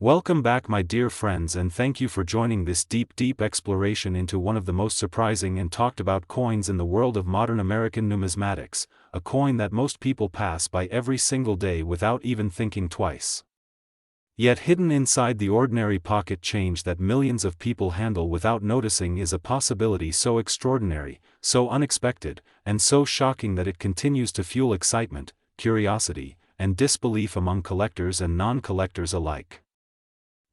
Welcome back, my dear friends, and thank you for joining this deep exploration into one of the most surprising and talked about coins in the world of modern American numismatics, a coin that most people pass by every single day without even thinking twice. Yet hidden inside the ordinary pocket change that millions of people handle without noticing is a possibility so extraordinary, so unexpected, and so shocking that it continues to fuel excitement, curiosity, and disbelief among collectors and non-collectors alike.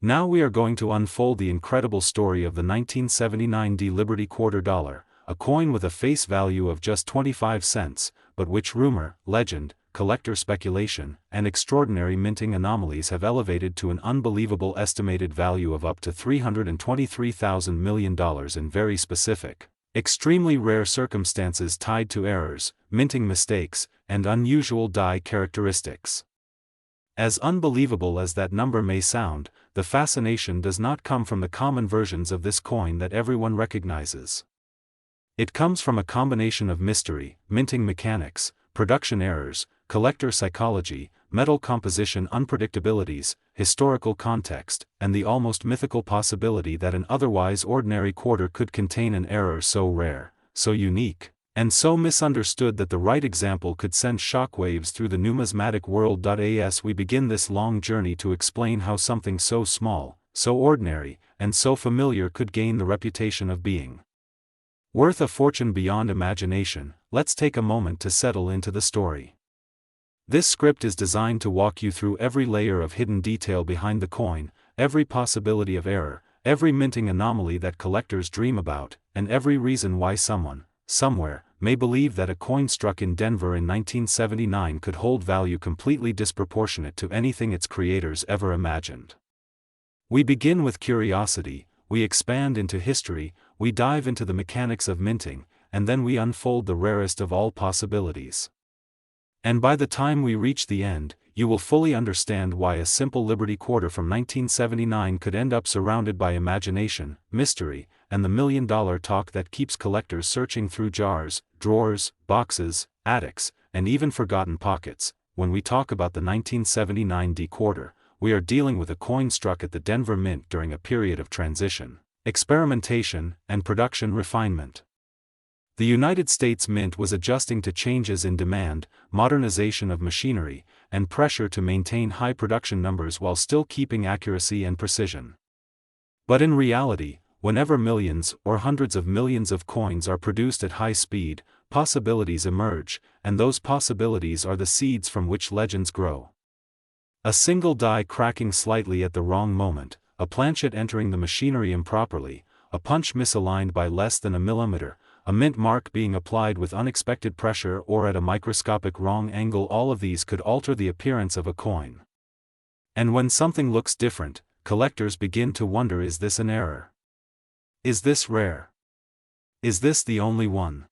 Now we are going to unfold the incredible story of the 1979 Liberty Quarter Dollar, a coin with a face value of just 25 cents, but which rumor, legend, collector speculation, and extraordinary minting anomalies have elevated to an unbelievable estimated value of up to $323,000 million in very specific, extremely rare circumstances tied to errors, minting mistakes, and unusual die characteristics. As unbelievable as that number may sound, the fascination does not come from the common versions of this coin that everyone recognizes. It comes from a combination of mystery, minting mechanics, production errors, collector psychology, metal composition unpredictabilities, historical context, and the almost mythical possibility that an otherwise ordinary quarter could contain an error so rare, so unique, and so misunderstood that the right example could send shockwaves through the numismatic world. As we begin this long journey to explain how something so small, so ordinary, and so familiar could gain the reputation of being worth a fortune beyond imagination, let's take a moment to settle into the story. This script is designed to walk you through every layer of hidden detail behind the coin, every possibility of error, every minting anomaly that collectors dream about, and every reason why someone, somewhere, may believe that a coin struck in Denver in 1979 could hold value completely disproportionate to anything its creators ever imagined. We begin with curiosity, we expand into history, we dive into the mechanics of minting, and then we unfold the rarest of all possibilities. And by the time we reach the end, you will fully understand why a simple Liberty quarter from 1979 could end up surrounded by imagination, mystery, and the million-dollar talk that keeps collectors searching through jars, drawers, boxes, attics, and even forgotten pockets. When we talk about the 1979 quarter, we are dealing with a coin struck at the Denver Mint during a period of transition, experimentation, and production refinement. The United States Mint was adjusting to changes in demand, modernization of machinery, and pressure to maintain high production numbers while still keeping accuracy and precision. But in reality, whenever millions or hundreds of millions of coins are produced at high speed, possibilities emerge, and those possibilities are the seeds from which legends grow. A single die cracking slightly at the wrong moment, a planchet entering the machinery improperly, a punch misaligned by less than a millimeter, a mint mark being applied with unexpected pressure or at a microscopic wrong angle, all of these could alter the appearance of a coin. And when something looks different, collectors begin to wonder, is this an error? Is this rare? Is this the only one?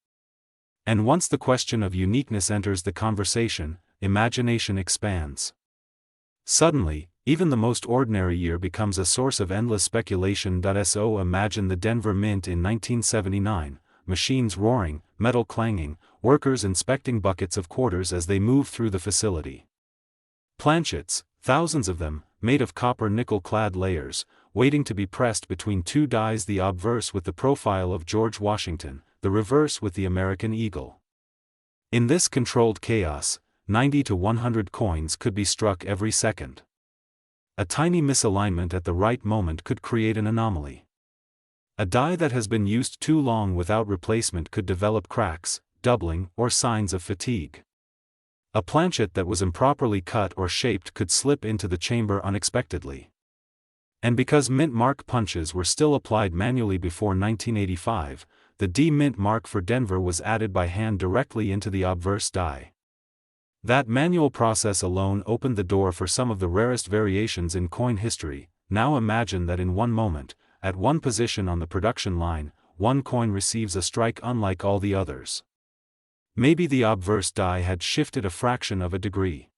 And once the question of uniqueness enters the conversation, imagination expands. Suddenly, even the most ordinary year becomes a source of endless speculation. So imagine the Denver Mint in 1979, machines roaring, metal clanging, workers inspecting buckets of quarters as they move through the facility. Planchets, thousands of them, made of copper nickel-clad layers, waiting to be pressed between two dies, the obverse with the profile of George Washington, the reverse with the American eagle. In this controlled chaos, 90 to 100 coins could be struck every second. A tiny misalignment at the right moment could create an anomaly. A die that has been used too long without replacement could develop cracks, doubling, or signs of fatigue. A planchet that was improperly cut or shaped could slip into the chamber unexpectedly. And because mint mark punches were still applied manually before 1985, the D mint mark for Denver was added by hand directly into the obverse die. That manual process alone opened the door for some of the rarest variations in coin history. Now imagine that in one moment, at one position on the production line, one coin receives a strike unlike all the others. Maybe the obverse die had shifted a fraction of a degree.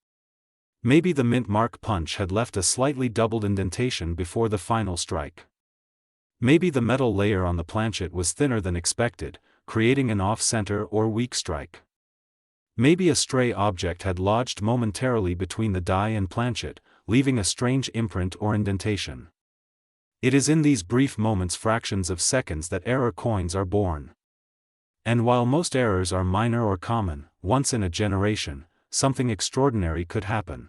Maybe the mint mark punch had left a slightly doubled indentation before the final strike. Maybe the metal layer on the planchet was thinner than expected, creating an off-center or weak strike. Maybe a stray object had lodged momentarily between the die and planchet, leaving a strange imprint or indentation. It is in these brief moments, fractions of seconds, that error coins are born. And while most errors are minor or common, once in a generation, something extraordinary could happen.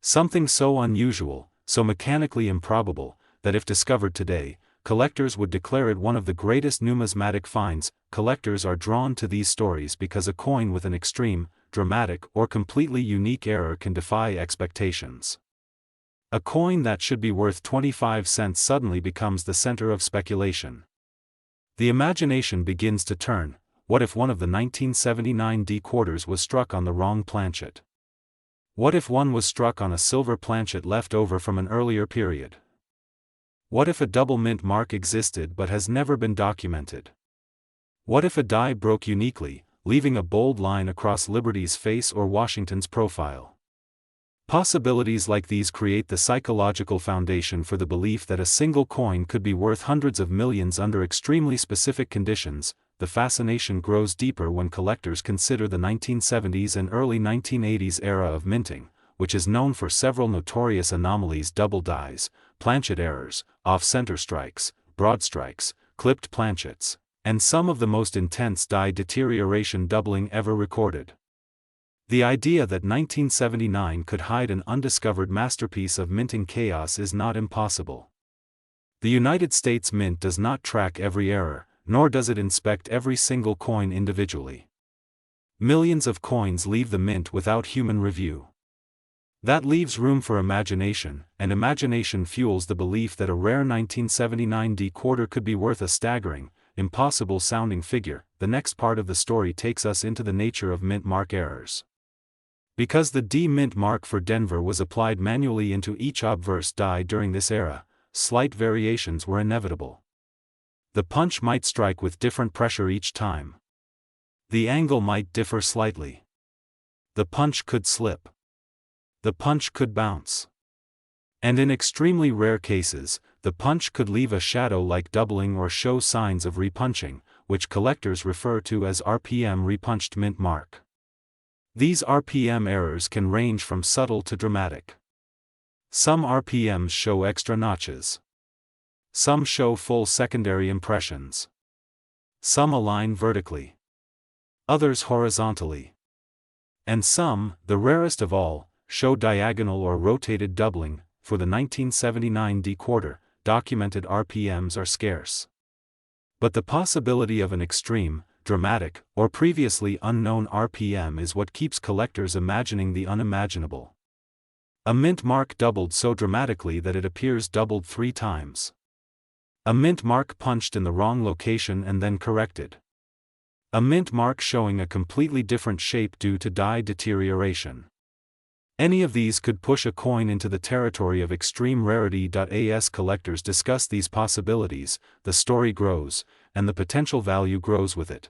Something so unusual, so mechanically improbable, that if discovered today, collectors would declare it one of the greatest numismatic finds. Collectors are drawn to these stories because a coin with an extreme, dramatic, or completely unique error can defy expectations. A coin that should be worth 25 cents suddenly becomes the center of speculation. The imagination begins to turn. What if one of the 1979 D quarters was struck on the wrong planchet? What if one was struck on a silver planchet left over from an earlier period? What if a double mint mark existed but has never been documented? What if a die broke uniquely, leaving a bold line across Liberty's face or Washington's profile? Possibilities like these create the psychological foundation for the belief that a single coin could be worth hundreds of millions under extremely specific conditions. The fascination grows deeper when collectors consider the 1970s and early 1980s era of minting, which is known for several notorious anomalies: double dies, planchet errors, off-center strikes, broad strikes, clipped planchets, and some of the most intense die deterioration doubling ever recorded. The idea that 1979 could hide an undiscovered masterpiece of minting chaos is not impossible. The United States Mint does not track every error, nor does it inspect every single coin individually. Millions of coins leave the mint without human review. That leaves room for imagination, and imagination fuels the belief that a rare 1979 D quarter could be worth a staggering, impossible-sounding figure. The next part of the story takes us into the nature of mint mark errors. Because the D mint mark for Denver was applied manually into each obverse die during this era, slight variations were inevitable. The punch might strike with different pressure each time. The angle might differ slightly. The punch could slip. The punch could bounce. And in extremely rare cases, the punch could leave a shadow-like doubling or show signs of repunching, which collectors refer to as RPM repunched mint mark. These RPM errors can range from subtle to dramatic. Some RPMs show extra notches. Some show full secondary impressions. Some align vertically. Others horizontally. And some, the rarest of all, show diagonal or rotated doubling. For the 1979 D quarter, documented RPMs are scarce. But the possibility of an extreme, dramatic, or previously unknown RPM is what keeps collectors imagining the unimaginable. A mint mark doubled so dramatically that it appears doubled 3 times. A mint mark punched in the wrong location and then corrected. A mint mark showing a completely different shape due to die deterioration. Any of these could push a coin into the territory of extreme rarity. As collectors discuss these possibilities, the story grows, and the potential value grows with it.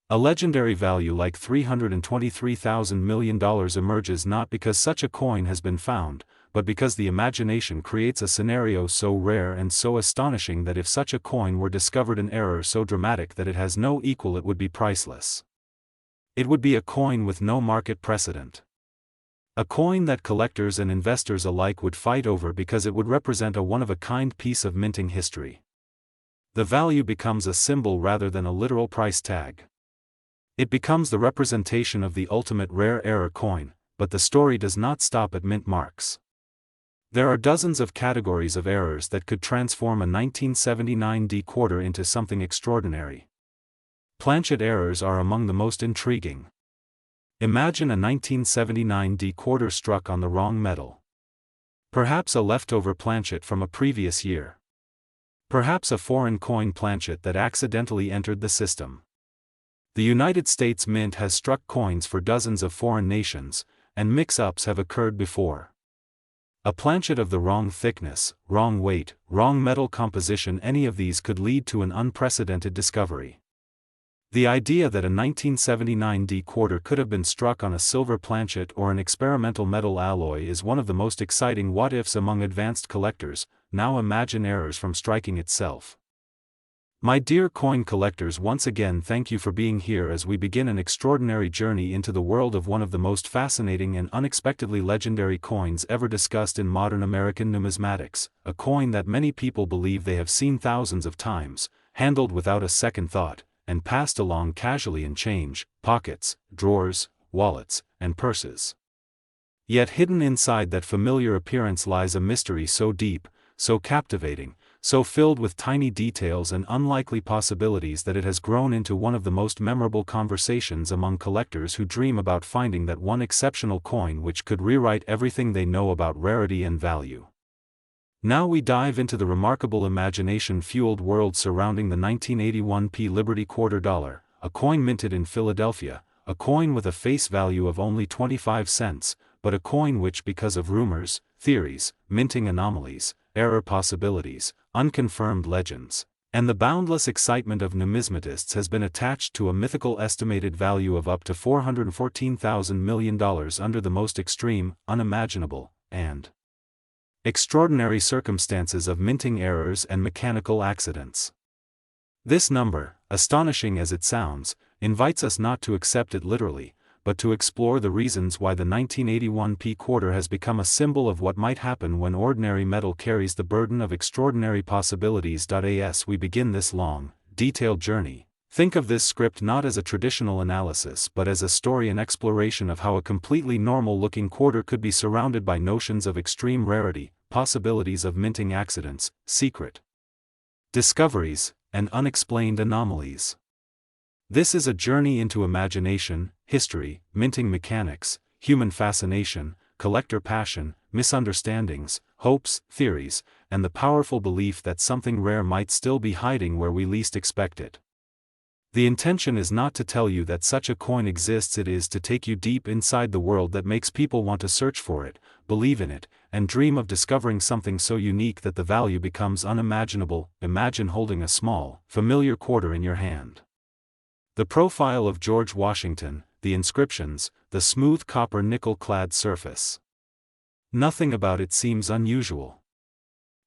A legendary value like $323,000 million emerges not because such a coin has been found, but because the imagination creates a scenario so rare and so astonishing that if such a coin were discovered, an error so dramatic that it has no equal, it would be priceless. It would be a coin with no market precedent. A coin that collectors and investors alike would fight over because it would represent a one-of-a-kind piece of minting history. The value becomes a symbol rather than a literal price tag. It becomes the representation of the ultimate rare error coin, but the story does not stop at mint marks. There are dozens of categories of errors that could transform a 1979 D quarter into something extraordinary. Planchet errors are among the most intriguing. Imagine a 1979 D quarter struck on the wrong metal. Perhaps a leftover planchet from a previous year. Perhaps a foreign coin planchet that accidentally entered the system. The United States Mint has struck coins for dozens of foreign nations, and mix-ups have occurred before. A planchet of the wrong thickness, wrong weight, wrong metal composition, any of these could lead to an unprecedented discovery. The idea that a 1979 D quarter could have been struck on a silver planchet or an experimental metal alloy is one of the most exciting what-ifs among advanced collectors. Now imagine errors from striking itself. My dear coin collectors, once again thank you for being here as we begin an extraordinary journey into the world of one of the most fascinating and unexpectedly legendary coins ever discussed in modern American numismatics, a coin that many people believe they have seen thousands of times, handled without a second thought, and passed along casually in change, pockets, drawers, wallets, and purses. Yet hidden inside that familiar appearance lies a mystery so deep, so captivating, so filled with tiny details and unlikely possibilities that it has grown into one of the most memorable conversations among collectors who dream about finding that one exceptional coin which could rewrite everything they know about rarity and value. Now we dive into the remarkable imagination-fueled world surrounding the 1981 Liberty Quarter Dollar, a coin minted in Philadelphia, a coin with a face value of only 25 cents, but a coin which, because of rumors, theories, minting anomalies, error possibilities, unconfirmed legends, and the boundless excitement of numismatists, has been attached to a mythical estimated value of up to $414,000 million under the most extreme, unimaginable, and extraordinary circumstances of minting errors and mechanical accidents. This number, astonishing as it sounds, invites us not to accept it literally, but to explore the reasons why the 1981 quarter has become a symbol of what might happen when ordinary metal carries the burden of extraordinary possibilities. As we begin this long, detailed journey, think of this script not as a traditional analysis but as a story and exploration of how a completely normal-looking quarter could be surrounded by notions of extreme rarity, possibilities of minting accidents, secret discoveries, and unexplained anomalies. This is a journey into imagination, history, minting mechanics, human fascination, collector passion, misunderstandings, hopes, theories, and the powerful belief that something rare might still be hiding where we least expect it. The intention is not to tell you that such a coin exists, it is to take you deep inside the world that makes people want to search for it, believe in it, and dream of discovering something so unique that the value becomes unimaginable. Imagine holding a small, familiar quarter in your hand. The profile of George Washington, the inscriptions, the smooth copper nickel-clad surface. Nothing about it seems unusual.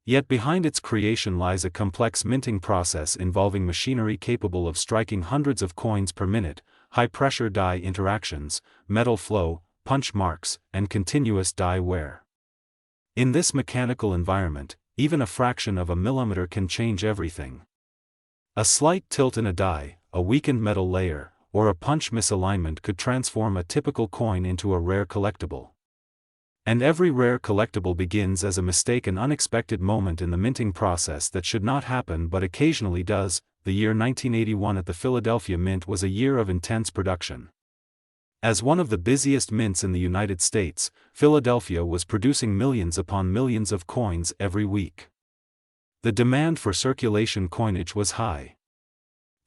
Yet behind its creation lies a complex minting process involving machinery capable of striking hundreds of coins per minute, high-pressure die interactions, metal flow, punch marks, and continuous die wear. In this mechanical environment, even a fraction of a millimeter can change everything. A slight tilt in a die, a weakened metal layer, or a punch misalignment could transform a typical coin into a rare collectible. And every rare collectible begins as a mistake, an unexpected moment in the minting process that should not happen but occasionally does. The year 1981 at the Philadelphia Mint was a year of intense production. As one of the busiest mints in the United States, Philadelphia was producing millions upon millions of coins every week. The demand for circulation coinage was high.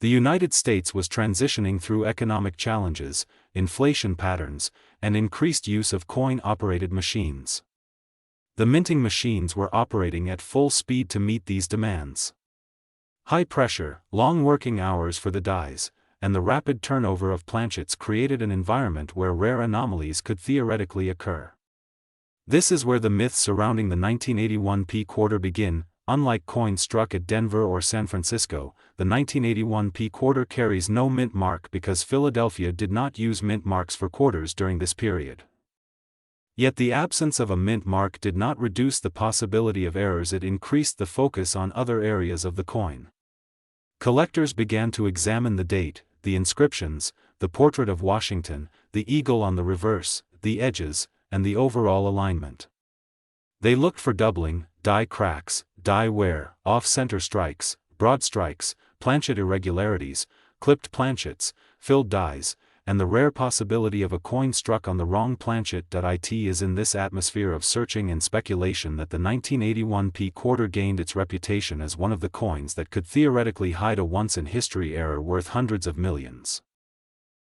The United States was transitioning through economic challenges, inflation patterns, and increased use of coin-operated machines. The minting machines were operating at full speed to meet these demands. High pressure, long working hours for the dies, and the rapid turnover of planchets created an environment where rare anomalies could theoretically occur. This is where the myths surrounding the 1981 quarter begin. Unlike coins struck at Denver or San Francisco, the 1981 quarter carries no mint mark because Philadelphia did not use mint marks for quarters during this period. Yet the absence of a mint mark did not reduce the possibility of errors, it increased the focus on other areas of the coin. Collectors began to examine the date, the inscriptions, the portrait of Washington, the eagle on the reverse, the edges, and the overall alignment. They looked for doubling, die cracks, die wear, off-center strikes, broad strikes, planchet irregularities, clipped planchets, filled dies, and the rare possibility of a coin struck on the wrong planchet. It is in this atmosphere of searching and speculation that the 1981 quarter gained its reputation as one of the coins that could theoretically hide a once-in-history error worth hundreds of millions.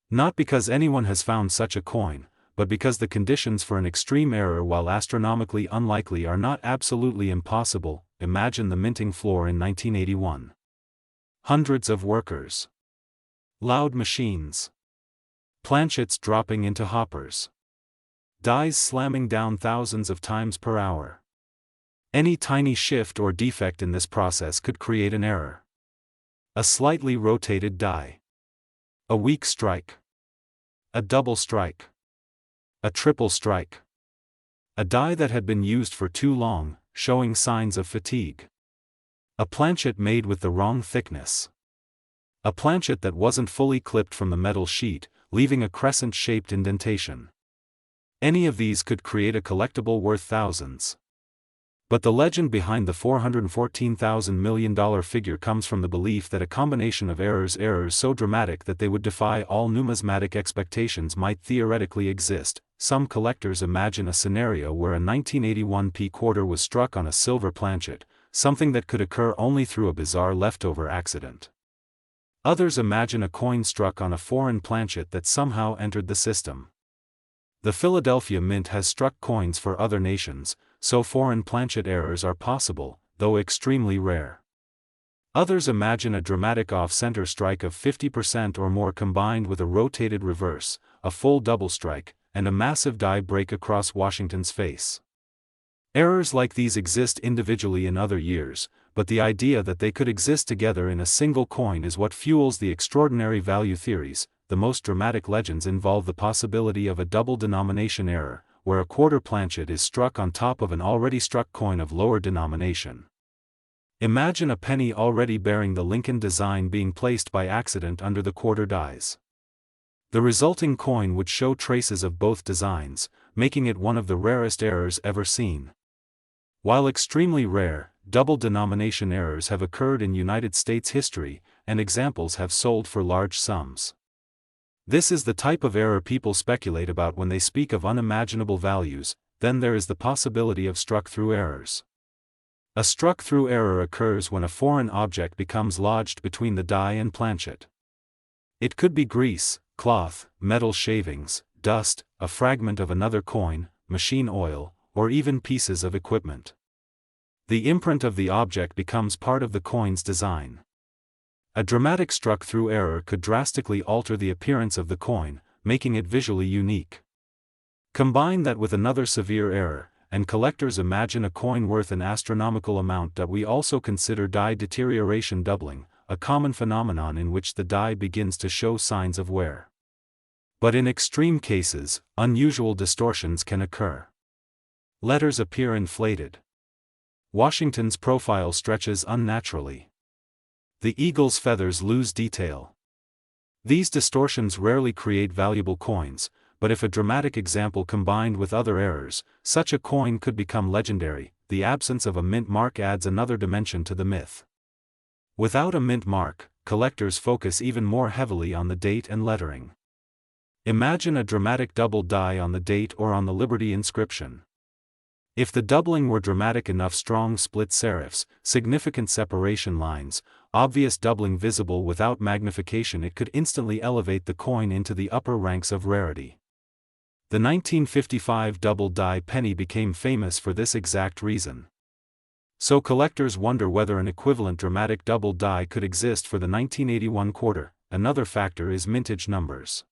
Not because anyone has found such a coin, but because the conditions for an extreme error, while astronomically unlikely, are not absolutely impossible. Imagine the minting floor in 1981. Hundreds of workers. Loud machines. Planchets dropping into hoppers. Dies slamming down thousands of times per hour. Any tiny shift or defect in this process could create an error. A slightly rotated die. A weak strike. A double strike. A triple strike. A die that had been used for too long, showing signs of fatigue. A planchet made with the wrong thickness. A planchet that wasn't fully clipped from the metal sheet, leaving a crescent-shaped indentation. Any of these could create a collectible worth thousands. But the legend behind the $414,000 million figure comes from the belief that a combination of errors so dramatic that they would defy all numismatic expectations might theoretically exist. Some collectors imagine a scenario where a 1981 p quarter was struck on a silver planchet, something that could occur only through a bizarre leftover accident. Others imagine a coin struck on a foreign planchet that somehow entered the system. The Philadelphia Mint has struck coins for other nations, so foreign planchet errors are possible, though extremely rare. Others imagine a dramatic off-center strike of 50% or more combined with a rotated reverse, a full double strike, and a massive die break across Washington's face. Errors like these exist individually in other years, but the idea that they could exist together in a single coin is what fuels the extraordinary value theories. The most dramatic legends involve the possibility of a double denomination error, where a quarter planchet is struck on top of an already struck coin of lower denomination. Imagine a penny already bearing the Lincoln design being placed by accident under the quarter dies. The resulting coin would show traces of both designs, making it one of the rarest errors ever seen. While extremely rare, double denomination errors have occurred in United States history, and examples have sold for large sums. This is the type of error people speculate about when they speak of unimaginable values. Then there is the possibility of struck-through errors. A struck-through error occurs when a foreign object becomes lodged between the die and planchet. It could be grease, cloth, metal shavings, dust, a fragment of another coin, machine oil, or even pieces of equipment. The imprint of the object becomes part of the coin's design. A dramatic struck-through error could drastically alter the appearance of the coin, making it visually unique. Combine that with another severe error, and collectors imagine a coin worth an astronomical amount. We also consider die deterioration doubling, a common phenomenon in which the die begins to show signs of wear. But in extreme cases, unusual distortions can occur. Letters appear inflated. Washington's profile stretches unnaturally. The eagle's feathers lose detail. These distortions rarely create valuable coins, but if a dramatic example combined with other errors, such a coin could become legendary. The absence of a mint mark adds another dimension to the myth. Without a mint mark, collectors focus even more heavily on the date and lettering. Imagine a dramatic double die on the date or on the Liberty inscription. If the doubling were dramatic enough, strong split serifs, significant separation lines, obvious doubling visible without magnification, it could instantly elevate the coin into the upper ranks of rarity. The 1955 double die penny became famous for this exact reason. So collectors wonder whether an equivalent dramatic double die could exist for the 1981 quarter. Another factor is mintage numbers.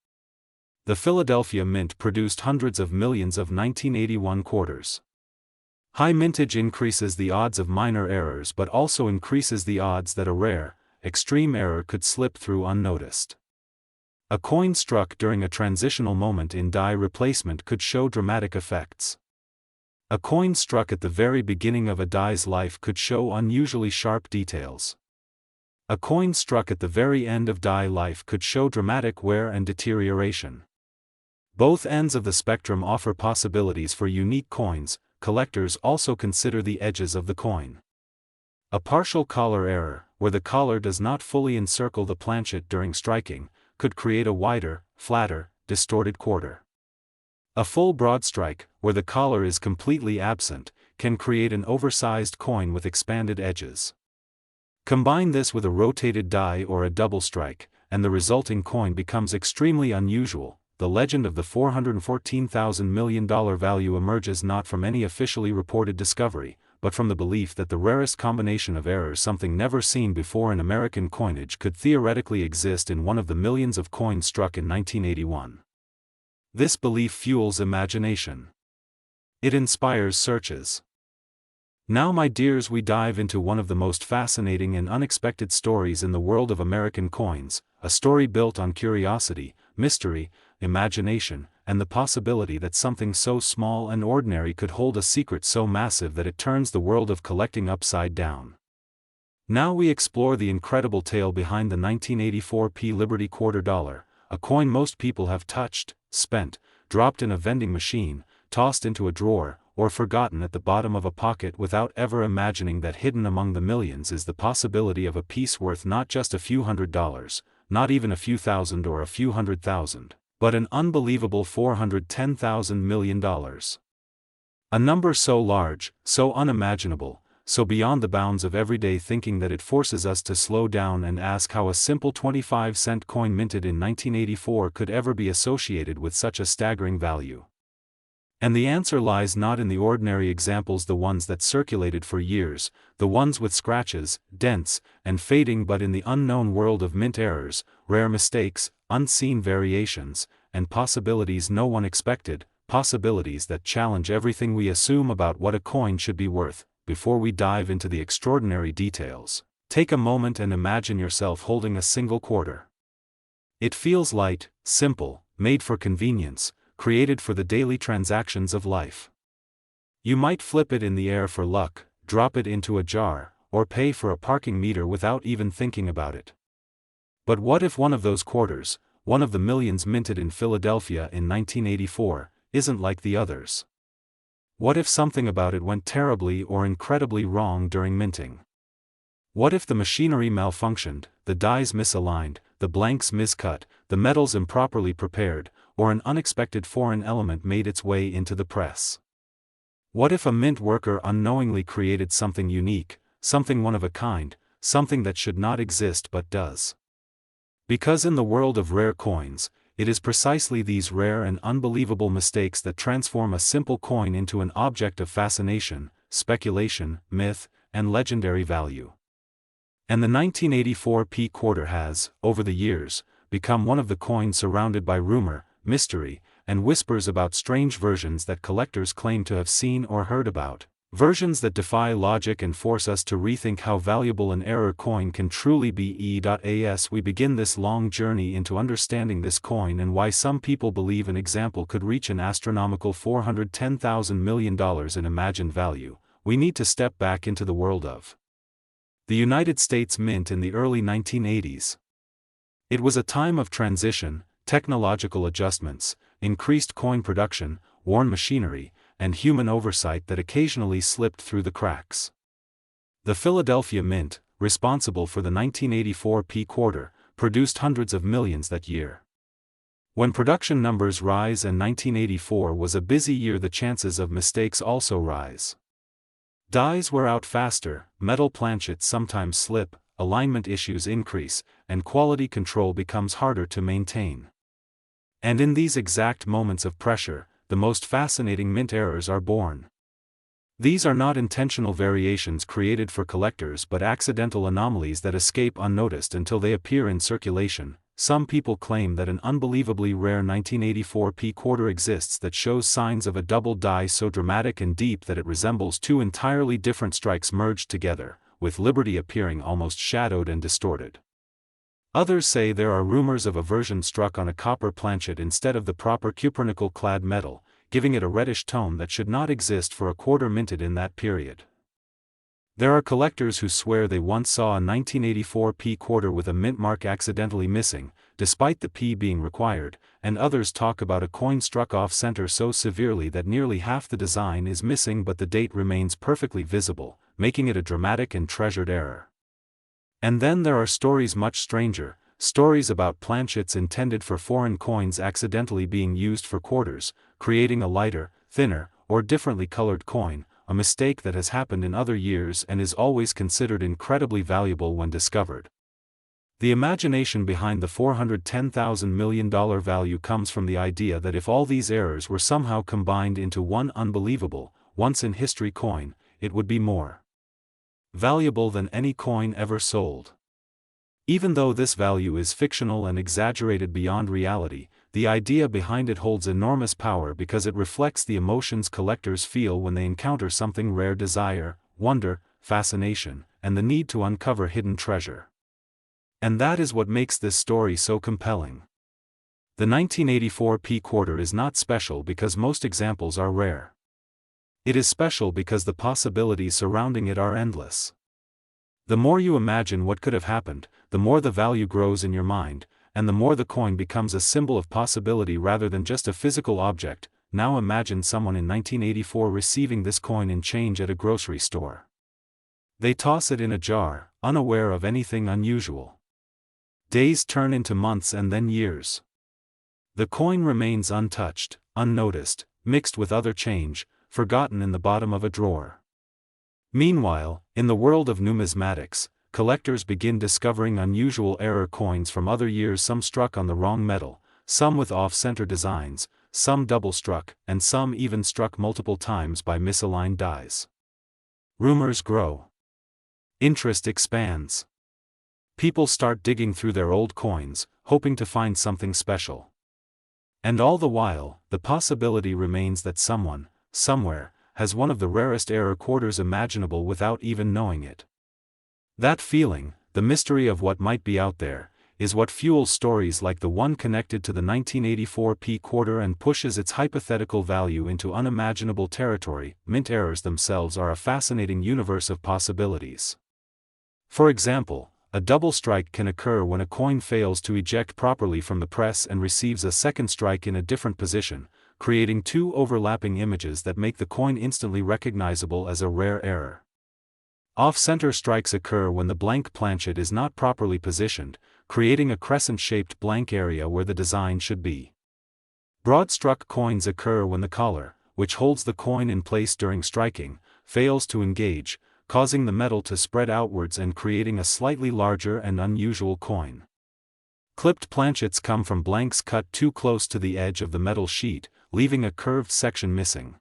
The Philadelphia Mint produced hundreds of millions of 1981 quarters. High mintage increases the odds of minor errors but also increases the odds that a rare, extreme error could slip through unnoticed. A coin struck during a transitional moment in die replacement could show dramatic effects. A coin struck at the very beginning of a die's life could show unusually sharp details. A coin struck at the very end of die life could show dramatic wear and deterioration. Both ends of the spectrum offer possibilities for unique coins. Collectors also consider the edges of the coin. A partial collar error, where the collar does not fully encircle the planchet during striking, could create a wider, flatter, distorted quarter. A full broad strike, where the collar is completely absent, can create an oversized coin with expanded edges. Combine this with a rotated die or a double strike, and the resulting coin becomes extremely unusual. The legend of the $414,000 million value emerges not from any officially reported discovery, but from the belief that the rarest combination of errors, something never seen before in American coinage, could theoretically exist in one of the millions of coins struck in 1981. This belief fuels imagination. It inspires searches. Now, my dears, we dive into one of the most fascinating and unexpected stories in the world of American coins, a story built on curiosity, mystery, imagination, and the possibility that something so small and ordinary could hold a secret so massive that it turns the world of collecting upside down. Now we explore the incredible tale behind the 1984 Liberty Quarter Dollar, a coin most people have touched, spent, dropped in a vending machine, tossed into a drawer, or forgotten at the bottom of a pocket without ever imagining that hidden among the millions is the possibility of a piece worth not just a few $100s, not even a few thousand or a few $100,000, but an unbelievable $410,000 million. A number so large, so unimaginable, so beyond the bounds of everyday thinking that it forces us to slow down and ask how a simple 25-cent coin minted in 1984 could ever be associated with such a staggering value. And the answer lies not in the ordinary examples, the ones that circulated for years, the ones with scratches, dents, and fading, but in the unknown world of mint errors, rare mistakes, unseen variations, and possibilities no one expected, possibilities that challenge everything we assume about what a coin should be worth. Before we dive into the extraordinary details, take a moment and imagine yourself holding a single quarter. It feels light, simple, made for convenience, created for the daily transactions of life. You might flip it in the air for luck, drop it into a jar, or pay for a parking meter without even thinking about it. But what if one of those quarters, one of the millions minted in Philadelphia in 1984, isn't like the others? What if something about it went terribly or incredibly wrong during minting? What if the machinery malfunctioned, the dies misaligned, the blanks miscut, the metals improperly prepared, or an unexpected foreign element made its way into the press? What if a mint worker unknowingly created something unique, something one of a kind, something that should not exist but does? Because in the world of rare coins, it is precisely these rare and unbelievable mistakes that transform a simple coin into an object of fascination, speculation, myth, and legendary value. And the 1984 quarter has, over the years, become one of the coins surrounded by rumor, mystery, and whispers about strange versions that collectors claim to have seen or heard about, versions that defy logic and force us to rethink how valuable an error coin can truly be. As we begin this long journey into understanding this coin and why some people believe an example could reach an astronomical $410,000 million in imagined value, we need to step back into the world of the United States Mint in the early 1980s. It was a time of transition, technological adjustments, increased coin production, worn machinery, and human oversight that occasionally slipped through the cracks. The Philadelphia Mint, responsible for the 1984 quarter, produced hundreds of millions that year. When production numbers rise and 1984 was a busy year, the chances of mistakes also rise. Dies wear out faster, metal planchets sometimes slip, alignment issues increase, and quality control becomes harder to maintain. And in these exact moments of pressure, the most fascinating mint errors are born. These are not intentional variations created for collectors but accidental anomalies that escape unnoticed until they appear in circulation. Some people claim that an unbelievably rare 1984 quarter exists that shows signs of a double die so dramatic and deep that it resembles two entirely different strikes merged together, with Liberty appearing almost shadowed and distorted. Others say there are rumors of a version struck on a copper planchet instead of the proper cupronickel-clad metal, giving it a reddish tone that should not exist for a quarter minted in that period. There are collectors who swear they once saw a 1984 quarter with a mint mark accidentally missing, despite the P being required, and others talk about a coin struck off-center so severely that nearly half the design is missing but the date remains perfectly visible, making it a dramatic and treasured error. And then there are stories much stranger, stories about planchets intended for foreign coins accidentally being used for quarters, creating a lighter, thinner, or differently colored coin, a mistake that has happened in other years and is always considered incredibly valuable when discovered. The imagination behind the $410,000 million value comes from the idea that if all these errors were somehow combined into one unbelievable, once-in-history coin, it would be more valuable than any coin ever sold. Even though this value is fictional and exaggerated beyond reality, the idea behind it holds enormous power because it reflects the emotions collectors feel when they encounter something rare: desire, wonder, fascination, and the need to uncover hidden treasure. And that is what makes this story so compelling. The 1984 P quarter is not special because most examples are rare. It is special because the possibilities surrounding it are endless. The more you imagine what could have happened, the more the value grows in your mind, and the more the coin becomes a symbol of possibility rather than just a physical object. Now imagine someone in 1984 receiving this coin in change at a grocery store. They toss it in a jar, unaware of anything unusual. Days turn into months and then years. The coin remains untouched, unnoticed, mixed with other change, forgotten in the bottom of a drawer. Meanwhile, in the world of numismatics, collectors begin discovering unusual error coins from other years, some struck on the wrong metal, some with off-center designs, some double-struck, and some even struck multiple times by misaligned dies. Rumors grow. Interest expands. People start digging through their old coins, hoping to find something special. And all the while, the possibility remains that someone, somewhere, has one of the rarest error quarters imaginable without even knowing it. That feeling, the mystery of what might be out there, is what fuels stories like the one connected to the 1984 P quarter and pushes its hypothetical value into unimaginable territory. Mint errors themselves are a fascinating universe of possibilities. For example, a double strike can occur when a coin fails to eject properly from the press and receives a second strike in a different position, creating two overlapping images that make the coin instantly recognizable as a rare error. Off-center strikes occur when the blank planchet is not properly positioned, creating a crescent-shaped blank area where the design should be. Broad-struck coins occur when the collar, which holds the coin in place during striking, fails to engage, causing the metal to spread outwards and creating a slightly larger and unusual coin. Clipped planchets come from blanks cut too close to the edge of the metal sheet, leaving a curved section missing.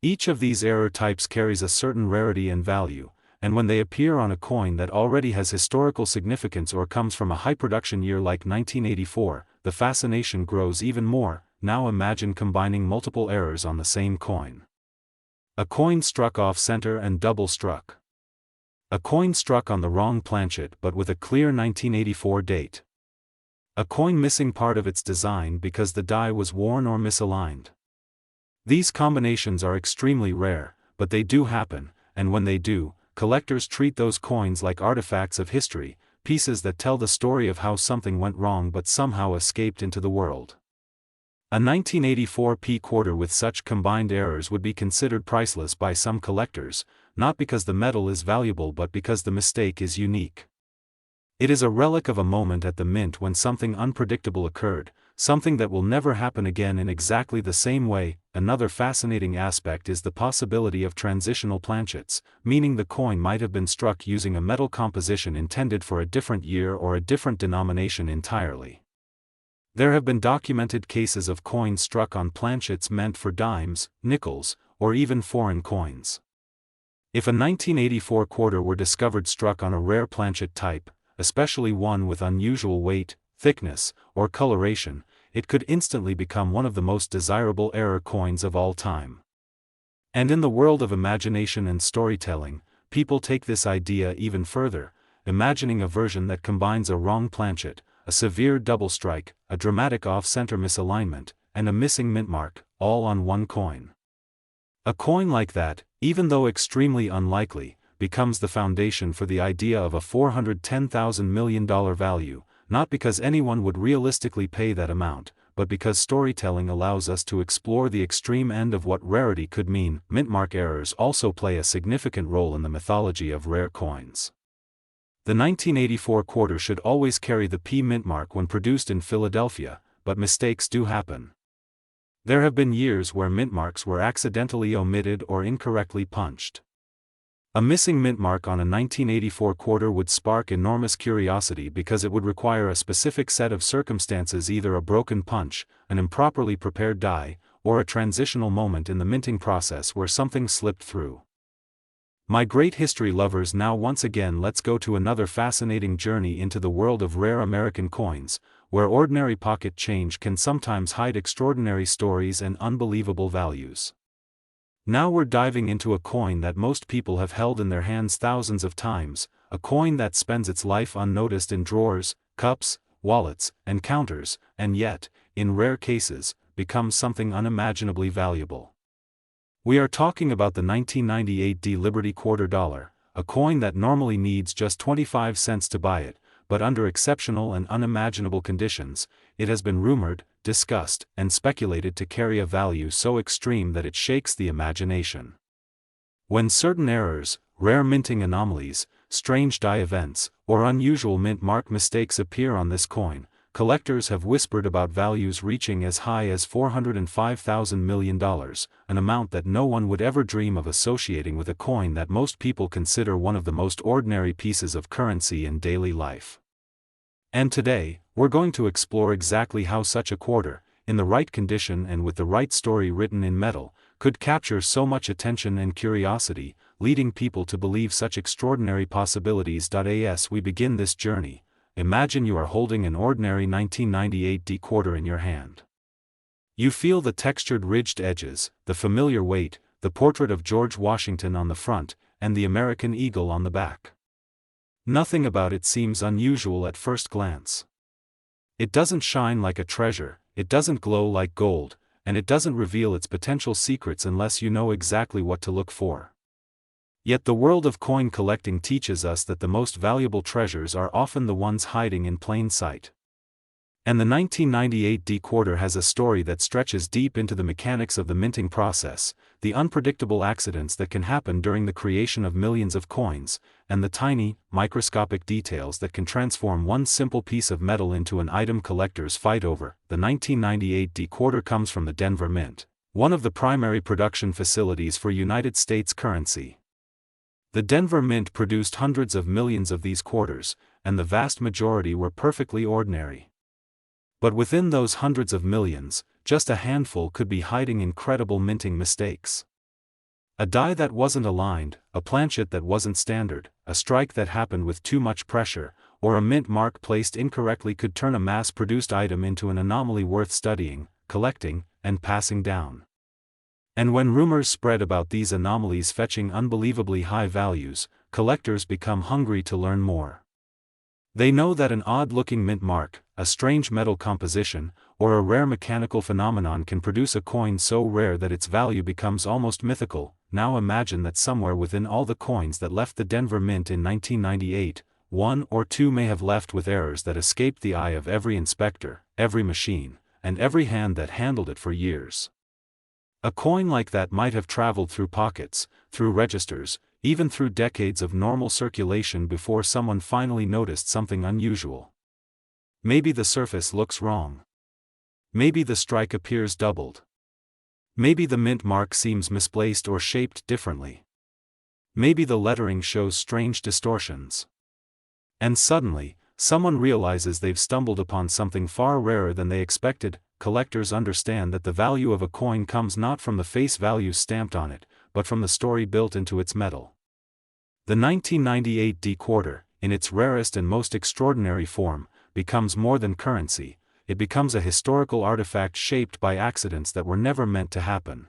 Each of these error types carries a certain rarity and value, and when they appear on a coin that already has historical significance or comes from a high-production year like 1984, the fascination grows even more. Now imagine combining multiple errors on the same coin. A coin struck off-center and double-struck. A coin struck on the wrong planchet but with a clear 1984 date. A coin missing part of its design because the die was worn or misaligned. These combinations are extremely rare, but they do happen, and when they do, collectors treat those coins like artifacts of history, pieces that tell the story of how something went wrong but somehow escaped into the world. A 1984 P quarter with such combined errors would be considered priceless by some collectors, not because the metal is valuable but because the mistake is unique. It is a relic of a moment at the mint when something unpredictable occurred, something that will never happen again in exactly the same way. Another fascinating aspect is the possibility of transitional planchets, meaning the coin might have been struck using a metal composition intended for a different year or a different denomination entirely. There have been documented cases of coins struck on planchets meant for dimes, nickels, or even foreign coins. If a 1984 quarter were discovered struck on a rare planchet type, especially one with unusual weight, thickness, or coloration, it could instantly become one of the most desirable error coins of all time. And in the world of imagination and storytelling, people take this idea even further, imagining a version that combines a wrong planchet, a severe double strike, a dramatic off-center misalignment, and a missing mint mark, all on one coin. A coin like that, even though extremely unlikely, becomes the foundation for the idea of a $410,000 million value, not because anyone would realistically pay that amount, but because storytelling allows us to explore the extreme end of what rarity could mean. Mintmark errors also play a significant role in the mythology of rare coins. The 1984 quarter should always carry the P mint mark when produced in Philadelphia, but mistakes do happen. There have been years where mint marks were accidentally omitted or incorrectly punched. A missing mint mark on a 1984 quarter would spark enormous curiosity because it would require a specific set of circumstances, either a broken punch, an improperly prepared die, or a transitional moment in the minting process where something slipped through. My great history lovers, now once again let's go to another fascinating journey into the world of rare American coins, where ordinary pocket change can sometimes hide extraordinary stories and unbelievable values. Now we're diving into a coin that most people have held in their hands thousands of times, a coin that spends its life unnoticed in drawers, cups, wallets, and counters, and yet, in rare cases, becomes something unimaginably valuable. We are talking about the 1998 D Liberty $quarter, a coin that normally needs just 25 cents to buy it, but under exceptional and unimaginable conditions, it has been rumored, discussed, and speculated to carry a value so extreme that it shakes the imagination. When certain errors, rare minting anomalies, strange die events, or unusual mint mark mistakes appear on this coin, collectors have whispered about values reaching as high as $405,000 million, an amount that no one would ever dream of associating with a coin that most people consider one of the most ordinary pieces of currency in daily life. And today, we're going to explore exactly how such a quarter, in the right condition and with the right story written in metal, could capture so much attention and curiosity, leading people to believe such extraordinary possibilities. As we begin this journey, imagine you are holding an ordinary 1998 D quarter in your hand. You feel the textured ridged edges, the familiar weight, the portrait of George Washington on the front, and the American eagle on the back. Nothing about it seems unusual at first glance. It doesn't shine like a treasure, it doesn't glow like gold, and it doesn't reveal its potential secrets unless you know exactly what to look for. Yet the world of coin collecting teaches us that the most valuable treasures are often the ones hiding in plain sight. And the 1998 D quarter has a story that stretches deep into the mechanics of the minting process, the unpredictable accidents that can happen during the creation of millions of coins, and the tiny, microscopic details that can transform one simple piece of metal into an item collectors fight over. The 1998 D quarter comes from the Denver Mint, one of the primary production facilities for United States currency. The Denver Mint produced hundreds of millions of these quarters, and the vast majority were perfectly ordinary. But within those hundreds of millions, just a handful could be hiding incredible minting mistakes. A die that wasn't aligned, a planchet that wasn't standard, a strike that happened with too much pressure, or a mint mark placed incorrectly could turn a mass-produced item into an anomaly worth studying, collecting, and passing down. And when rumors spread about these anomalies fetching unbelievably high values, collectors become hungry to learn more. They know that an odd-looking mint mark, a strange metal composition, or a rare mechanical phenomenon can produce a coin so rare that its value becomes almost mythical. Now imagine that somewhere within all the coins that left the Denver Mint in 1998, one or two may have left with errors that escaped the eye of every inspector, every machine, and every hand that handled it for years. A coin like that might have traveled through pockets, through registers, even through decades of normal circulation before someone finally noticed something unusual. Maybe the surface looks wrong. Maybe the strike appears doubled. Maybe the mint mark seems misplaced or shaped differently. Maybe the lettering shows strange distortions. And suddenly, someone realizes they've stumbled upon something far rarer than they expected. Collectors understand that the value of a coin comes not from the face value stamped on it, but from the story built into its metal. The 1998 D quarter, in its rarest and most extraordinary form, becomes more than currency. It becomes a historical artifact shaped by accidents that were never meant to happen.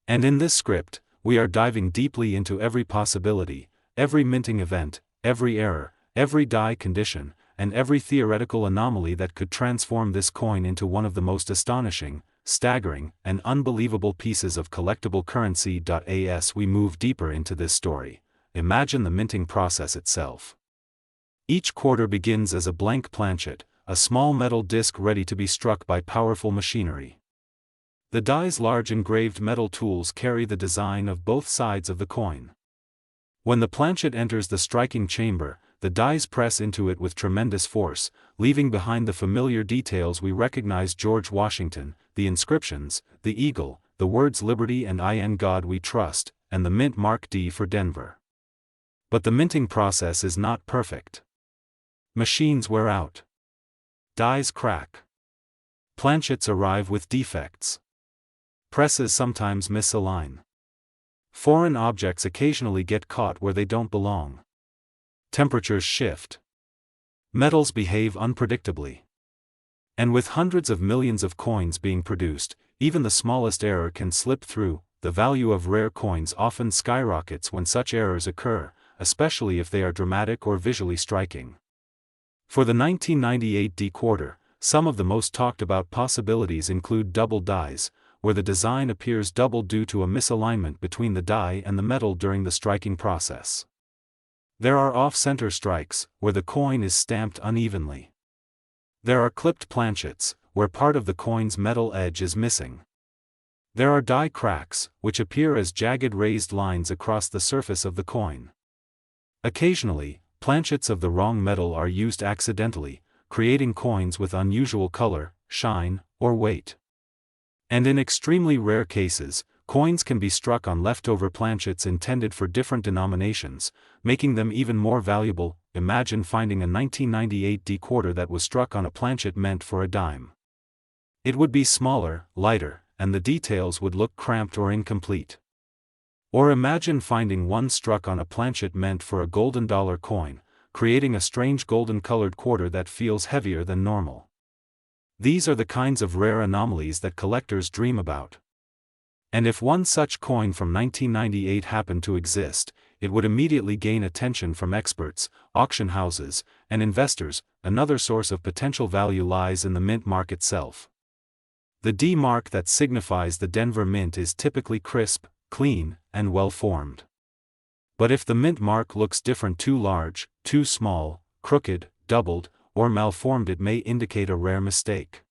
And in this script, we are diving deeply into every possibility, every minting event, every error, every die condition, and every theoretical anomaly that could transform this coin into one of the most astonishing, staggering, and unbelievable pieces of collectible currency. As we move deeper into this story, imagine the minting process itself. Each quarter begins as a blank planchet, a small metal disc ready to be struck by powerful machinery. The die's large engraved metal tools carry the design of both sides of the coin. When the planchet enters the striking chamber, the dies press into it with tremendous force, leaving behind the familiar details we recognize: George Washington, the inscriptions, the eagle, the words Liberty and In God We Trust, and the mint mark D for Denver. But the minting process is not perfect. Machines wear out. Dies crack. Planchets arrive with defects. Presses sometimes misalign. Foreign objects occasionally get caught where they don't belong. Temperatures shift. Metals behave unpredictably. And with hundreds of millions of coins being produced, even the smallest error can slip through the value of rare coins often skyrockets when such errors occur, especially if they are dramatic or visually striking. For the 1998 D quarter, some of the most talked about possibilities include double dies, where the design appears doubled due to a misalignment between the die and the metal during the striking process. There are off-center strikes, where the coin is stamped unevenly. There are clipped planchets, where part of the coin's metal edge is missing. There are die cracks, which appear as jagged raised lines across the surface of the coin. Occasionally, planchets of the wrong metal are used accidentally, creating coins with unusual color, shine, or weight. And in extremely rare cases, coins can be struck on leftover planchets intended for different denominations, making them even more valuable. Imagine finding a 1998 D quarter that was struck on a planchet meant for a dime. It would be smaller, lighter, and the details would look cramped or incomplete. Or imagine finding one struck on a planchet meant for a golden dollar coin, creating a strange golden-colored quarter that feels heavier than normal. These are the kinds of rare anomalies that collectors dream about. And if one such coin from 1998 happened to exist, it would immediately gain attention from experts, auction houses, and investors. Another source of potential value lies in the mint mark itself. The D mark that signifies the Denver Mint is typically crisp, clean, and well-formed. But if the mint mark looks different, too large, too small, crooked, doubled, or malformed, it may indicate a rare mistake.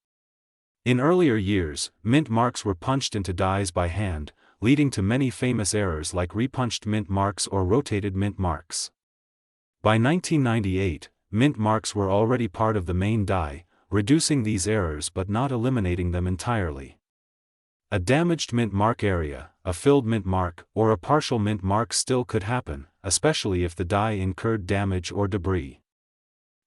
In earlier years, mint marks were punched into dies by hand, leading to many famous errors like repunched mint marks or rotated mint marks. By 1998, mint marks were already part of the main die, reducing these errors but not eliminating them entirely. A damaged mint mark area, a filled mint mark, or a partial mint mark still could happen, especially if the die incurred damage or debris.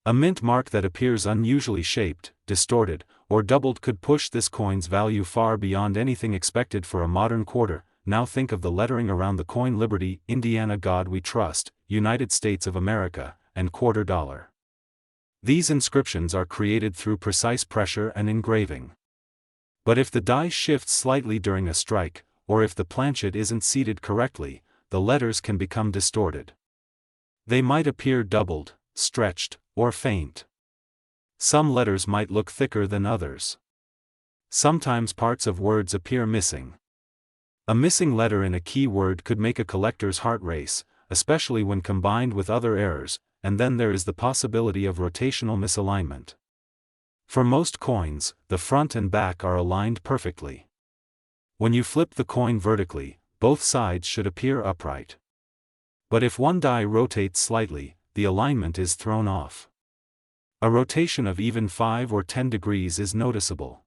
A mint mark that appears unusually shaped, distorted, or doubled could push this coin's value far beyond anything expected for a modern quarter. Now think of the lettering around the coin: Liberty, Indiana, God We Trust, United States of America, and quarter dollar. These inscriptions are created through precise pressure and engraving. But if the die shifts slightly during a strike, or if the planchet isn't seated correctly, the letters can become distorted. They might appear doubled, stretched, or faint. Some letters might look thicker than others. Sometimes parts of words appear missing. A missing letter in a key word could make a collector's heart race, especially when combined with other errors, and then there is the possibility of rotational misalignment. For most coins, the front and back are aligned perfectly. When you flip the coin vertically, both sides should appear upright. But if one die rotates slightly, the alignment is thrown off. A rotation of even 5 or 10 degrees is noticeable.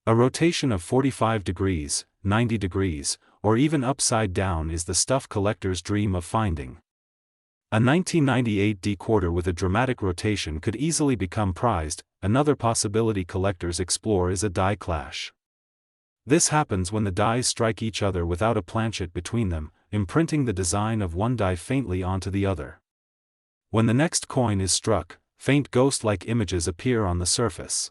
A rotation of 45 degrees, 90 degrees, or even upside down is the stuff collectors dream of finding. A 1998 D quarter with a dramatic rotation could easily become prized. Another possibility collectors explore is a die clash. This happens when the dies strike each other without a planchet between them, imprinting the design of one die faintly onto the other. When the next coin is struck, faint ghost-like images appear on the surface.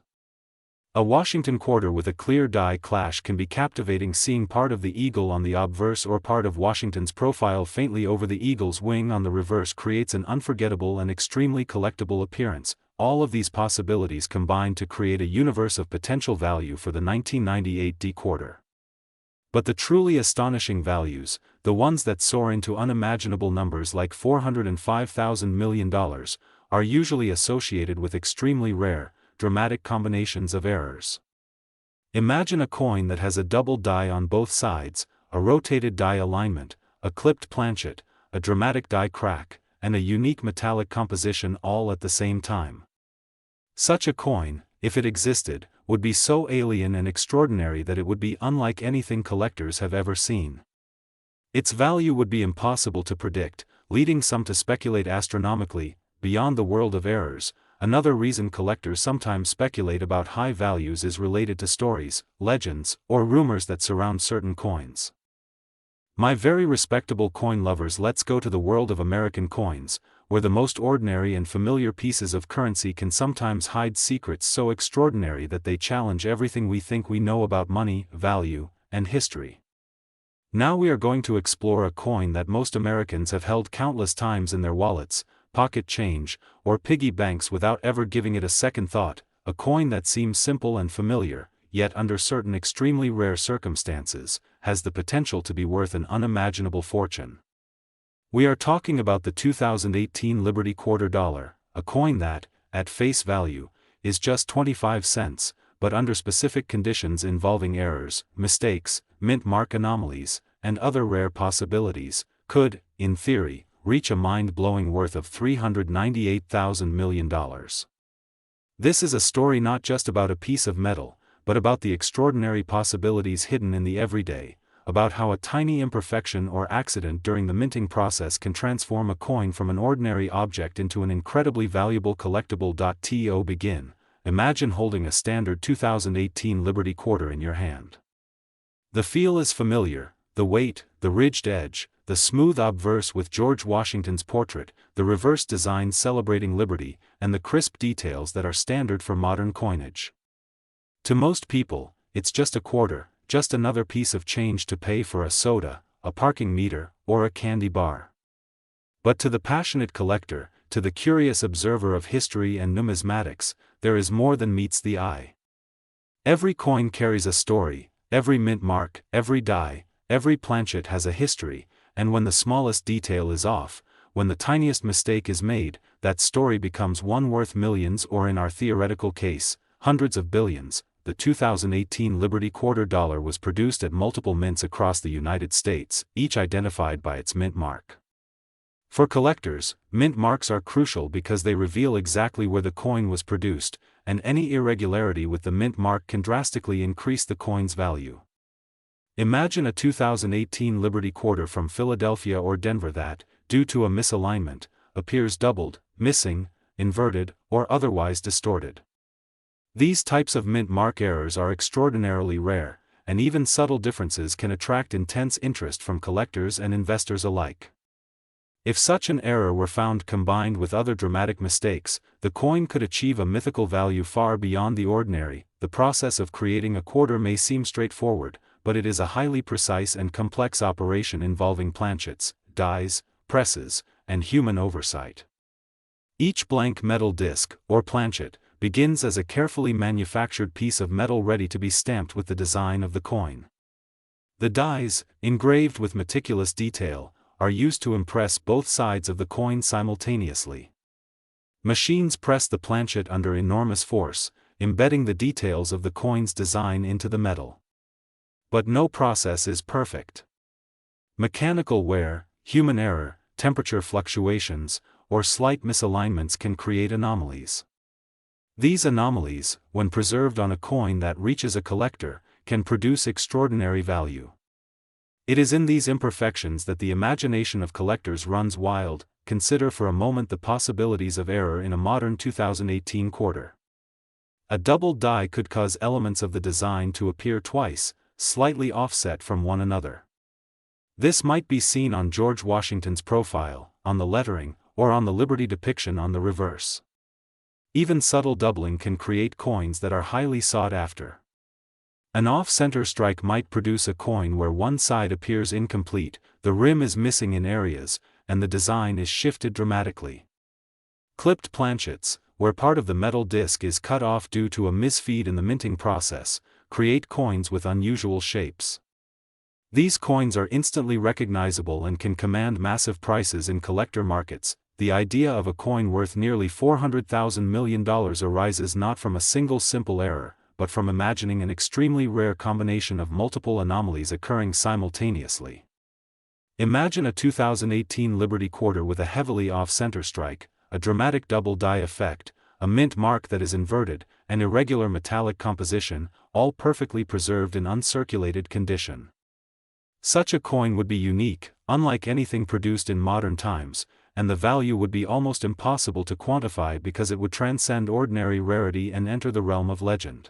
A Washington quarter with a clear die clash can be captivating. Seeing part of the eagle on the obverse or part of Washington's profile faintly over the eagle's wing on the reverse creates an unforgettable and extremely collectible appearance. All of these possibilities combine to create a universe of potential value for the 1998 D quarter. But the truly astonishing values, the ones that soar into unimaginable numbers like $405,000 million, are usually associated with extremely rare, dramatic combinations of errors. Imagine a coin that has a double die on both sides, a rotated die alignment, a clipped planchet, a dramatic die crack, and a unique metallic composition all at the same time. Such a coin, if it existed, would be so alien and extraordinary that it would be unlike anything collectors have ever seen. Its value would be impossible to predict, leading some to speculate astronomically, beyond the world of errors. Another reason collectors sometimes speculate about high values is related to stories, legends, or rumors that surround certain coins. My very respectable coin lovers, let's go to the world of American coins, where the most ordinary and familiar pieces of currency can sometimes hide secrets so extraordinary that they challenge everything we think we know about money, value, and history. Now we are going to explore a coin that most Americans have held countless times in their wallets, pocket change, or piggy banks without ever giving it a second thought, a coin that seems simple and familiar, yet under certain extremely rare circumstances, has the potential to be worth an unimaginable fortune. We are talking about the 2018 Liberty Quarter Dollar, a coin that, at face value, is just 25 cents, but under specific conditions involving errors, mistakes, mint mark anomalies, and other rare possibilities, could, in theory, reach a mind-blowing worth of $398,000 million. This is a story not just about a piece of metal, but about the extraordinary possibilities hidden in the everyday, about how a tiny imperfection or accident during the minting process can transform a coin from an ordinary object into an incredibly valuable collectible. To begin, imagine holding a standard 2018 Liberty Quarter in your hand. The feel is familiar, the weight, the ridged edge, the smooth obverse with George Washington's portrait, the reverse design celebrating liberty, and the crisp details that are standard for modern coinage. To most people, it's just a quarter, just another piece of change to pay for a soda, a parking meter, or a candy bar. But to the passionate collector, to the curious observer of history and numismatics, there is more than meets the eye. Every coin carries a story, every mint mark, every die, every planchet has a history, and when the smallest detail is off, when the tiniest mistake is made, that story becomes one worth millions, or in our theoretical case, hundreds of billions. The 2018 Liberty Quarter Dollar was produced at multiple mints across the United States, each identified by its mint mark. For collectors, mint marks are crucial because they reveal exactly where the coin was produced, and any irregularity with the mint mark can drastically increase the coin's value. Imagine a 2018 Liberty Quarter from Philadelphia or Denver that, due to a misalignment, appears doubled, missing, inverted, or otherwise distorted. These types of mint mark errors are extraordinarily rare, and even subtle differences can attract intense interest from collectors and investors alike. If such an error were found combined with other dramatic mistakes, the coin could achieve a mythical value far beyond the ordinary. The process of creating a quarter may seem straightforward, but it is a highly precise and complex operation involving planchets, dies, presses, and human oversight. Each blank metal disc, or planchet, begins as a carefully manufactured piece of metal ready to be stamped with the design of the coin. The dies, engraved with meticulous detail, are used to impress both sides of the coin simultaneously. Machines press the planchet under enormous force, embedding the details of the coin's design into the metal. But no process is perfect. Mechanical wear, human error, temperature fluctuations, or slight misalignments can create anomalies. These anomalies, when preserved on a coin that reaches a collector, can produce extraordinary value. It is in these imperfections that the imagination of collectors runs wild. Consider for a moment the possibilities of error in a modern 2018 quarter. A doubled die could cause elements of the design to appear twice, slightly offset from one another. This might be seen on George Washington's profile, on the lettering, or on the Liberty depiction on the reverse. Even subtle doubling can create coins that are highly sought after. An off-center strike might produce a coin where one side appears incomplete, the rim is missing in areas, and the design is shifted dramatically. Clipped planchets, where part of the metal disc is cut off due to a misfeed in the minting process, create coins with unusual shapes. These coins are instantly recognizable and can command massive prices in collector markets. The idea of a coin worth nearly $400,000 million arises not from a single simple error, but from imagining an extremely rare combination of multiple anomalies occurring simultaneously. Imagine a 2018 Liberty Quarter with a heavily off-center strike, a dramatic double die effect, a mint mark that is inverted, and irregular metallic composition, all perfectly preserved in uncirculated condition. Such a coin would be unique, unlike anything produced in modern times, and the value would be almost impossible to quantify because it would transcend ordinary rarity and enter the realm of legend.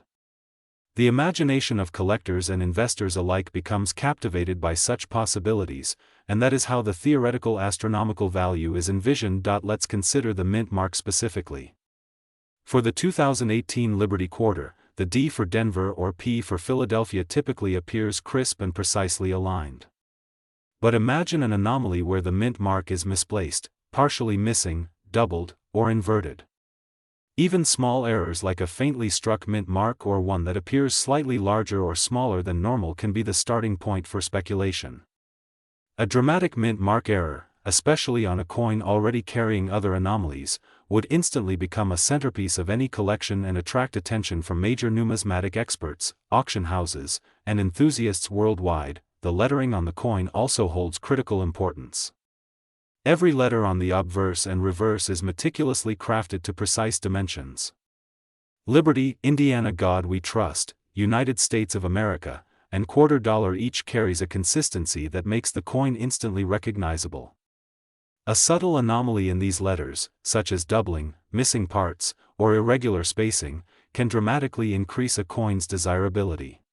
The imagination of collectors and investors alike becomes captivated by such possibilities, and that is how the theoretical astronomical value is envisioned. Let's consider the mint mark specifically. For the 2018 Liberty Quarter, the D for Denver or P for Philadelphia typically appears crisp and precisely aligned. But imagine an anomaly where the mint mark is misplaced, partially missing, doubled, or inverted. Even small errors like a faintly struck mint mark or one that appears slightly larger or smaller than normal can be the starting point for speculation. A dramatic mint mark error, especially on a coin already carrying other anomalies, would instantly become a centerpiece of any collection and attract attention from major numismatic experts, auction houses, and enthusiasts worldwide. The lettering on the coin also holds critical importance. Every letter on the obverse and reverse is meticulously crafted to precise dimensions. Liberty, Indiana, God We Trust, United States of America, and $quarter each carries a consistency that makes the coin instantly recognizable. A subtle anomaly in these letters, such as doubling, missing parts, or irregular spacing, can dramatically increase a coin's desirability.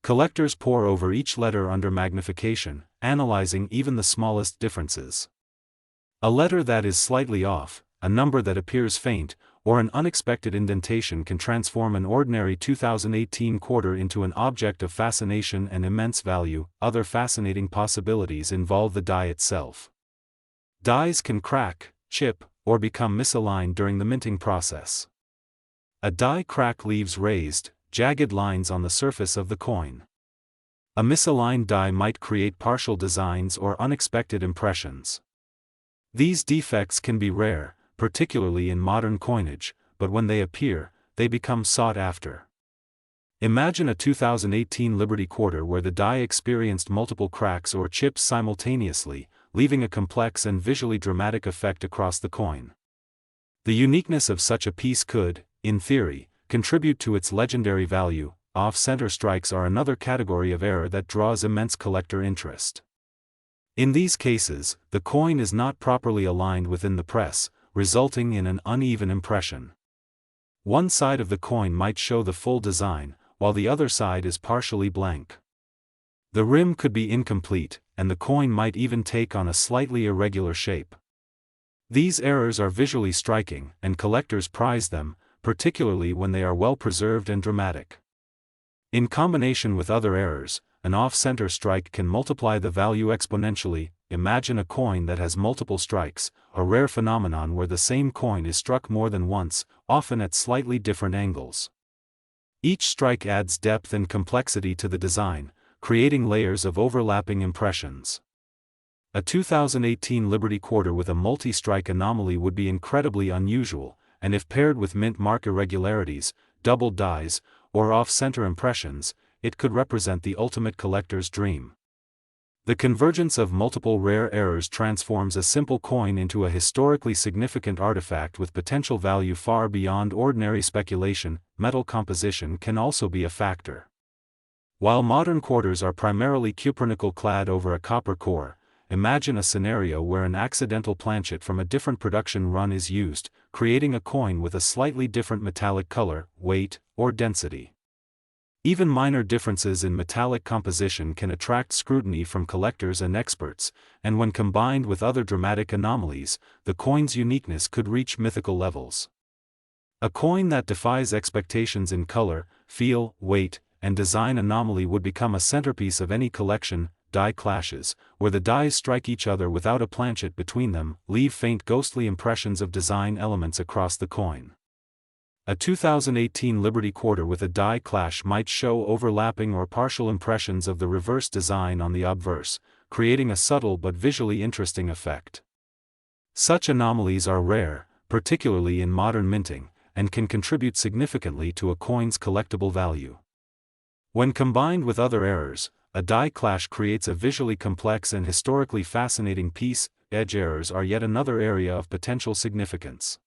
Collectors pore over each letter under magnification, analyzing even the smallest differences. A letter that is slightly off, a number that appears faint, or an unexpected indentation can transform an ordinary 2018 quarter into an object of fascination and immense value. Other fascinating possibilities involve the die itself. Dies can crack, chip, or become misaligned during the minting process. A die crack leaves raised, jagged lines on the surface of the coin. A misaligned die might create partial designs or unexpected impressions. These defects can be rare, particularly in modern coinage, but when they appear, they become sought after. Imagine a 2018 Liberty quarter where the die experienced multiple cracks or chips simultaneously, leaving a complex and visually dramatic effect across the coin. The uniqueness of such a piece could, in theory, contribute to its legendary value. Off-center strikes are another category of error that draws immense collector interest. In these cases, the coin is not properly aligned within the press, resulting in an uneven impression. One side of the coin might show the full design, while the other side is partially blank. The rim could be incomplete, and the coin might even take on a slightly irregular shape. These errors are visually striking, and collectors prize them, particularly when they are well preserved and dramatic. In combination with other errors, an off-center strike can multiply the value exponentially. Imagine a coin that has multiple strikes, a rare phenomenon where the same coin is struck more than once, often at slightly different angles. Each strike adds depth and complexity to the design, creating layers of overlapping impressions. A 2018 Liberty quarter with a multi-strike anomaly would be incredibly unusual, and if paired with mint mark irregularities, doubled dies, or off-center impressions, it could represent the ultimate collector's dream. The convergence of multiple rare errors transforms a simple coin into a historically significant artifact with potential value far beyond ordinary speculation. Metal composition can also be a factor. While modern quarters are primarily cupronickel clad over a copper core, imagine a scenario where an accidental planchet from a different production run is used, creating a coin with a slightly different metallic color, weight, or density. Even minor differences in metallic composition can attract scrutiny from collectors and experts, and when combined with other dramatic anomalies, the coin's uniqueness could reach mythical levels. A coin that defies expectations in color, feel, weight, and design anomaly would become a centerpiece of any collection. Die clashes, where the dies strike each other without a planchet between them, leave faint ghostly impressions of design elements across the coin. A 2018 Liberty quarter with a die clash might show overlapping or partial impressions of the reverse design on the obverse, creating a subtle but visually interesting effect. Such anomalies are rare, particularly in modern minting, and can contribute significantly to a coin's collectible value. When combined with other errors, a die clash creates a visually complex and historically fascinating piece. Edge errors are yet another area of potential significance.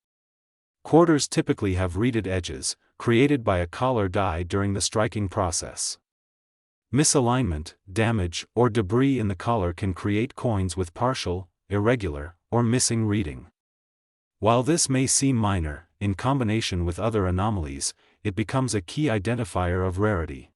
Quarters typically have reeded edges, created by a collar die during the striking process. Misalignment, damage, or debris in the collar can create coins with partial, irregular, or missing reeding. While this may seem minor, in combination with other anomalies, it becomes a key identifier of rarity.